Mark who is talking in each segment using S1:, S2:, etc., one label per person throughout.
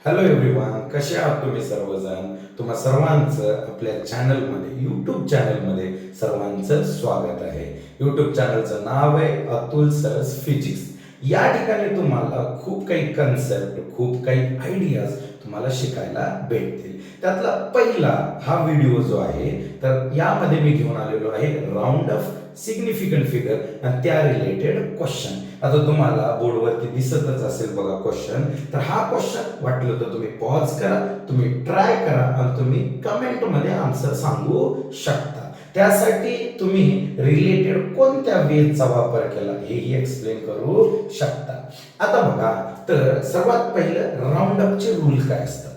S1: Hello everyone, कसे आहात तुम्ही सर्वजण? तुम्हा सर्वांचं आपल्या चॅनलमध्ये, यूट्यूब चॅनलमध्ये सर्वांचं स्वागत आहे. यूट्यूब चॅनलचं नाव आहे अतुल सरस फिजिक्स. या ठिकाणी तुम्हाला खूप काही कन्सेप्ट, खूप काही आयडियाज तुम्हाला शिकायला भेटतील. त्यातला पहिला हा व्हिडिओ जो आहे, तर यामध्ये मी घेऊन आलेलो आहे राऊंड ऑफ सिग्निफिकंट फिगर आणि त्या रिलेटेड क्वेश्चन. आता तुम्हाला बोर्डवरती दिसतच असेल बघा क्वेश्चन. तर हा क्वेश्चन वाटलं तर तुम्ही पॉज करा, तुम्ही ट्राय करा आणि तुम्ही कमेंटमध्ये आन्सर सांगू शकता. त्यासाठी तुम्ही रिलेटेड कोणत्या वेजचा वापर केला हेही एक्सप्लेन करू शकता. आता बघा, तर सर्वात पहिलं राऊंड अपचे रूल काय असतात.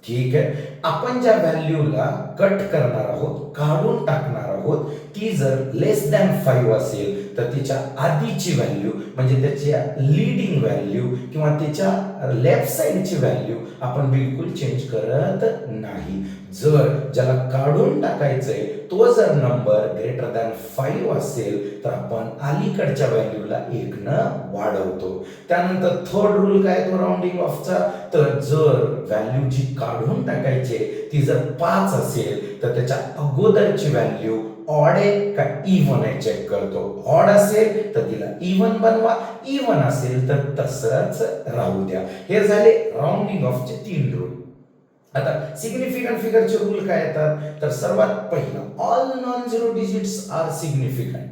S1: ठीक आहे, आपण ज्या व्हॅल्यूला कट करणार आहोत, काढून टाकणार आहोत, ती जर लेस दॅन 5 असेल तर तिच्या आधीची व्हॅल्यू म्हणजे त्याच्या लीडिंग व्हॅल्यू किंवा त्याच्या लेफ्ट साइडची व्हॅल्यू आपण बिलकुल चेंज करत नाही. जर ज्याला काढून टाकायचंय तो जर नंबर ग्रेटर दॅन 5 असेल तर आपण अलीकडच्या व्हॅल्यूला 1 न वाढवतो. त्यानंतर थर्ड रूल काय तो राऊंडिंग ऑफचा, तर जर व्हॅल्यू जी काढून टाकायची ती जर 5 असेल तर त्याच्या अगोदरची व्हॅल्यू ऑड आहे का इव्हन आहे चेक करतो. ऑड असेल तर तिला इव्हन बनवा, इव्हन असेल तर तसंच राहू द्या. हे झाले राऊंडिंग ऑफचे 3 रूल. आता सिग्निफिकंट फिगरचे रूल काय येतात, तर सर्वात पहिला all non zero digits are significant.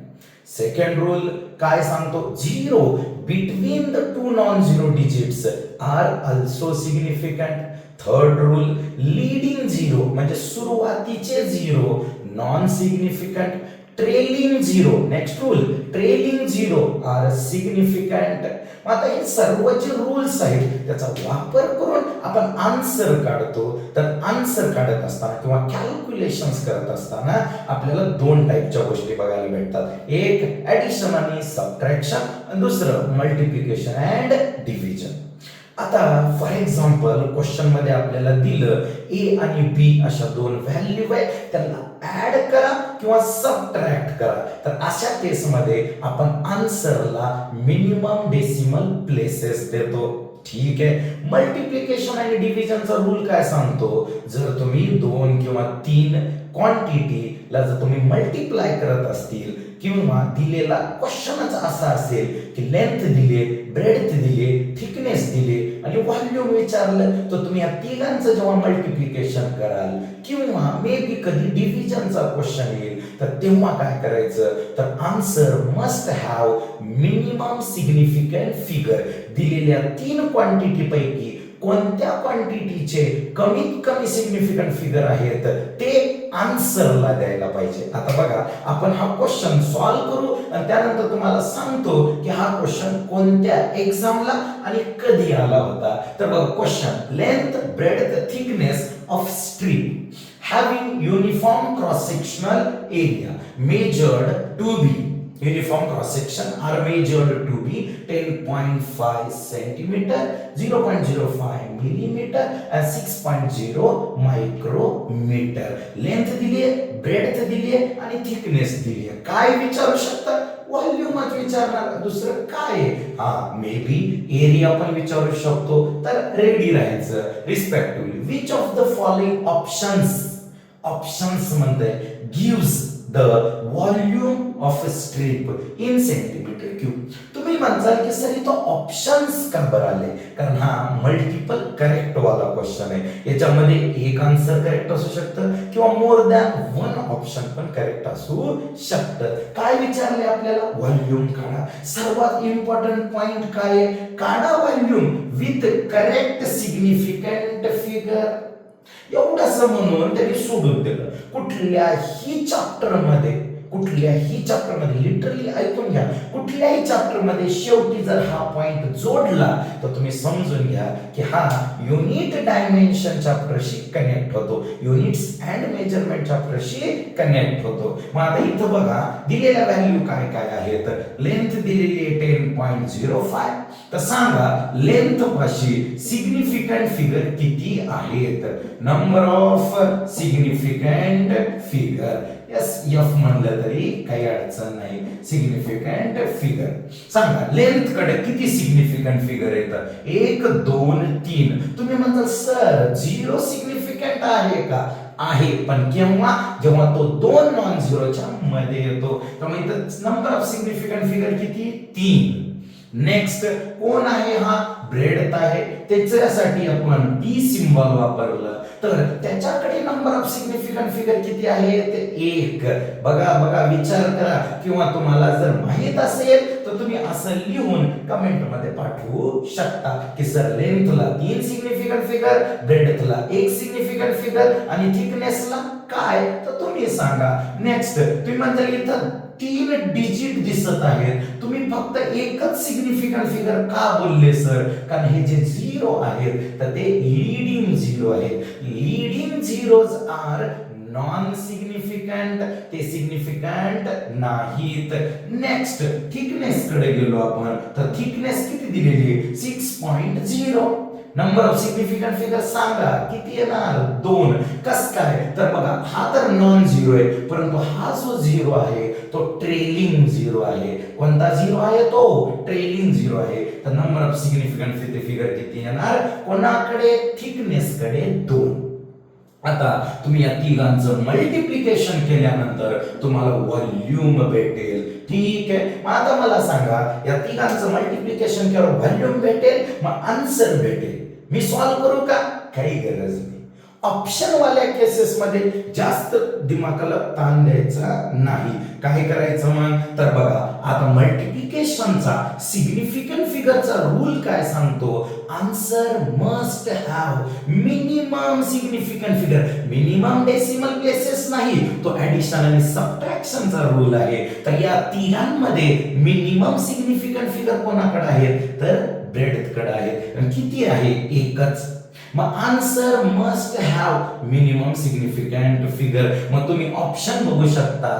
S1: Second rule काय सांगतो, zero between the two non zero digits are also significant. Third rule leading zero म्हणजे सुरुवातीचे zero non significant. Trailing zero, next rule trailing zero are significant. आता हे सर्व जे rules आहेत त्याचा वापर करून आपण आन्सर काढतो. तर आन्सर काढत असताना किंवा कॅल्क्युलेशन्स करत असताना आपल्याला 2 टाईपच्या गोष्टी बघायला भेटतात. एक ऍडिशन आणि सबट्रॅक्शन आणि दुसरं मल्टिप्लिकेशन अँड डिव्हिजन. आता फॉर एक्झाम्पल क्वेश्चन मध्ये आपल्याला दिलं ए आणि बी अशा 2 व्हॅल्यू आहे, त्यांना ऍड करा किंवा सबट्रॅक्ट करा. तर अशा केस मध्ये आपण आन्सरला मिनिमम डेसिमल प्लेसेस देतो. ठीक आहे, मल्टिप्लिकेशन आणि डिव्हिजनचा रूल काय सांगतो, जर तुम्ही 2 किंवा 3 क्वांटिटीला जर तुम्ही मल्टिप्लाय करत असतील किंवा दिलेला क्वेश्चनच असा असेल की लेंथ दिली, ब्रेडथ दिली, थिकनेस दिली आणि व्हॉल्यूम विचारलं, तर तुम्ही या तिघांचं जेव्हा मल्टिप्लिकेशन कराल किंवा मे बी कधी डिव्हिजनचा क्वेश्चन येईल तर तेव्हा काय करायचं, तर answer must have minimum significant figure. दिलेल्या 3 क्वांटिटी पैकी कोणत्या क्वांटिटीचे कमीत कमी सिग्निफिकंट फिगर आहेत ते आन्सरला द्यायला पाहिजे. आता बघा, आपण हा क्वेश्चन सॉल्व्ह करू आणि त्यानंतर तुम्हाला सांगतो की हा क्वेश्चन कोणत्या एक्झामला आणि कधी आला होता. तर बघा question, length breadth thickness of strip having uniform cross sectional area measured to be, uniform cross section are measured to be 10.5 centimeter, 0.05 millimeter and 6.0 micrometer. Length दिली आहे, ब्रेडथ दिली आहे आणि थिकनेस दिली आहे. काय विचारू शकता, व्हॉल्यूमच विचारणार, दुसरं काय. हा मे बी एरिया पण विचारू शकतो. तर रेडी राहायचं. Respectively which of the following options म्हणते gives the volume of a strip in centimetre cube. तुम्ही म्हणताल की सर इथं ऑप्शन्स का बरं आले, कारण हा मल्टिपल करेक्ट वाला क्वेश्चन आहे. याच्यामध्ये एक आन्सर करेक्ट असू शकतं किंवा मोर दॅन 1 ऑप्शन पण करेक्ट असू शकतं. काय विचारले आपल्याला, व्हॉल्यूम काढा. सर्वात इम्पॉर्टंट पॉइंट काय आहे, काढा volume with correct significant figure. एवढंच म्हणून त्यांनी सोडून दिलं. कुठल्याही चॅप्टर मध्ये लिटरली ऐकून घ्या, कुठल्याही चॅप्टर मध्ये शेवटी जर हा पॉइंट जोडला तर तुम्ही समजून घ्या की हा युनिट डायमेन्शन चॅप्टरशी कनेक्ट होतो, युनिट्स अँड मेजरमेंट चॅप्टरशी कनेक्ट होतो. मग आता इथं बघा दिलेल्या व्हॅल्यू काय काय आहेत. लेंथ दिलेली आहे 10.05. तर सांगा लेंथ पाशी सिग्निफिकंट फिगर किती आहेत. Number of significant figure F म्हणलं तरी काही अडचण नाही. सिग्निफिकंट फिगर सांगा, लेंथ कडे किती सिग्निफिकंट फिगर येतं? 1 2 3. तुम्ही म्हणताल सर 0 सिग्निफिकंट आहे का? आहे, पण केव्हा? जेव्हा तो 2 नॉन झिरोच्या मध्ये येतो. त्यामुळे इथं नंबर ऑफ सिग्निफिकंट फिगर किती? 3. नेक्स्ट कोण आहे? हा ब्रेडथ आहे. त्याच्यासाठी आपण टी सिंबल वापरलं तर त्याच्याकडे नंबर ऑफ सिग्निफिकंट फिगर किती आहे? ते 1. बघा बघा, विचार करा. किंवा तुम्हाला जर माहित असेल तर तुम्ही असं लिहून कमेंट मध्ये पाठवू शकता की सर लेंथला 3 सिग्निफिकंट फिगर, ब्रेडथला 1 सिग्निफिकंट फिगर आणि थिकनेसला काय? तर तुम्ही सांगा. नेक्स्ट तुम्ही म्हणताल इथं 3 डिजिट दिसत आहेत, तुम्ही फक्त एकच सिग्निफिकंट फिगर का बोलले सर? कारण हे जे 0 आहेत तर ते लीडिंग 0 आहेत. Leading zeros are non significant, ते सिग्निफिकंट नाहीत. नेक्स्ट थिकनेस कडे गेलो आपण तर थिकनेस किती दिलेली आहे? 6.0. नंबर ऑफ सिग्निफिकंट फिगर सांगा किती येणार? 2. कस काय? तर बघा, हा तर नॉन झिरो आहे, परंतु हा जो झिरो आहे तो ट्रेलिंग झिरो आहे. कोणता झिरो आहे? तो ट्रेलिंग झिरो आहे. तर नंबर ऑफ सिग्निफिकंट फिगर किती येणार? कोणाकडे? थिकनेस कडे 2. आता तुम्ही या तिघांचं मल्टिप्लिकेशन केल्यानंतर तुम्हाला व्हॉल्यूम भेटेल. ठीक आहे, मग आता मला सांगा, या तिघांचं मल्टिप्लिकेशन केल्यावर व्हॉल्यूम भेटेल, मग आन्सर भेटेल. मी सॉल्व्ह करू का? काही गरज नाही. ऑप्शन वाल्या केसेस मध्ये जास्त दिमागाला ताण द्यायचा नाही. काय करायचं मग? तर बघा, आता मल्टिप्लिकेशनचा सिग्निफिकंट फिगरचा रूल काय सांगतो? Answer must have minimum significant figure. Minimum decimal places नाही, तो ऍडिशन आणि सबट्रॅक्शनचा रूल आहे. तर या तिघांमध्ये मिनिमम सिग्निफिकंट फिगर कोणाकडे आहे? तर ब्रेडथ कडे आहे. किती आहे? एकच. मग answer must have minimum significant figure. मग तुम्ही ऑप्शन बघू शकता.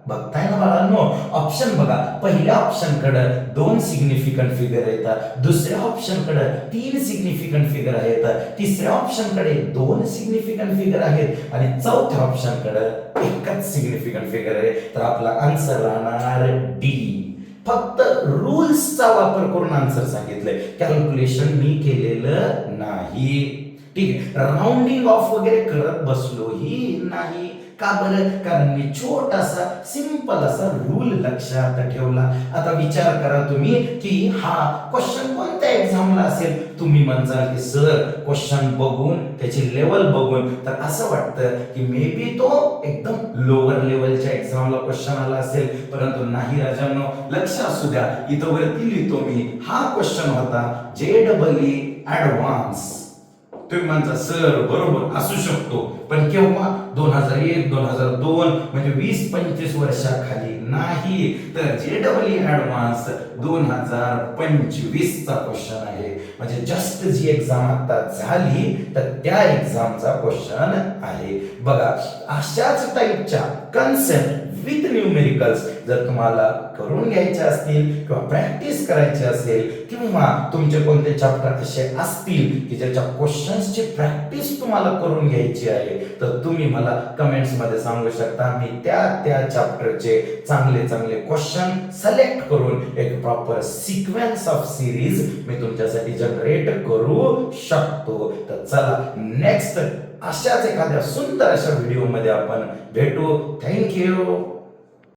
S1: बघताय ना बाळांनो? ऑप्शन बघा. पहिल्या ऑप्शन कडे 2 सिग्निफिकंट फिगर येतात, दुसऱ्या ऑप्शन कडे 3 सिग्निफिकंट फिगर आहेत, तिसऱ्या ऑप्शन कडे 2 सिग्निफिकंट फिगर आहेत आणि चौथ्या ऑप्शन कडे एकच सिग्निफिकंट फिगर आहे. तर आपला आन्सर राहणार डी. फक्त रूल्सचा वापर करून आन्सर सांगितलंय, कॅल्क्युलेशन मी केलेलं नाही. ठीक आहे, राउंडिंग ऑफ वगैरे करत बसलोही नाही. का बरं? कारण मी छोटासा सिंपल असा रूल लक्षात ठेवला. आता विचार करा तुम्ही की हा क्वेश्चन कोणत्या एक्झामला असेल? तुम्ही म्हणसाल की सर क्वेश्चन बघून, त्याची लेवल बघून तर असं वाटतं की मे बी तो एकदम लोअर लेवलच्या एक्झामला क्वेश्चन आला असेल, परंतु नाही राजांनो, लक्ष असू द्या. इथं वरती लिहितो मी, हा क्वेश्चन होता JEE ऍडव्हान्स. तुम्ही म्हणता सर बरोबर असू शकतो, पण केव्हा? 2001 2002 म्हणजे 20-25 वर्षाखाली नाही. तर JEE ऍडव्हान्स 2025 चा क्वेश्चन आहे. म्हणजे जस्ट जी एक्झाम आता झाली तर त्या एक्झामचा क्वेश्चन आहे. बघा, अशाच टाइपच्या कन्सेप्ट विथ न्यूमेरिकल्स जर तुम्हाला करून घ्यायचे असतील किंवा प्रॅक्टिस करायची असेल किंवा तुमचे कोणते चॅप्टर असे असतील की ज्याच्या क्वेश्चन्सची प्रॅक्टिस तुम्हाला करून घ्यायची आहे, तर तुम्ही मला कमेंट्स मध्ये सांगू शकता. मी त्या चॅप्टरचे चांगले चांगले क्वेश्चन सिलेक्ट करून एक प्रॉपर सिक्वेन्स ऑफ सिरीज मी तुमच्यासाठी जनरेट करू शकतो. तर चला, नेक्स्ट अशाच एखाद्या सुंदर अशा व्हिडिओ मध्ये आपण भेटू. थँक्यू.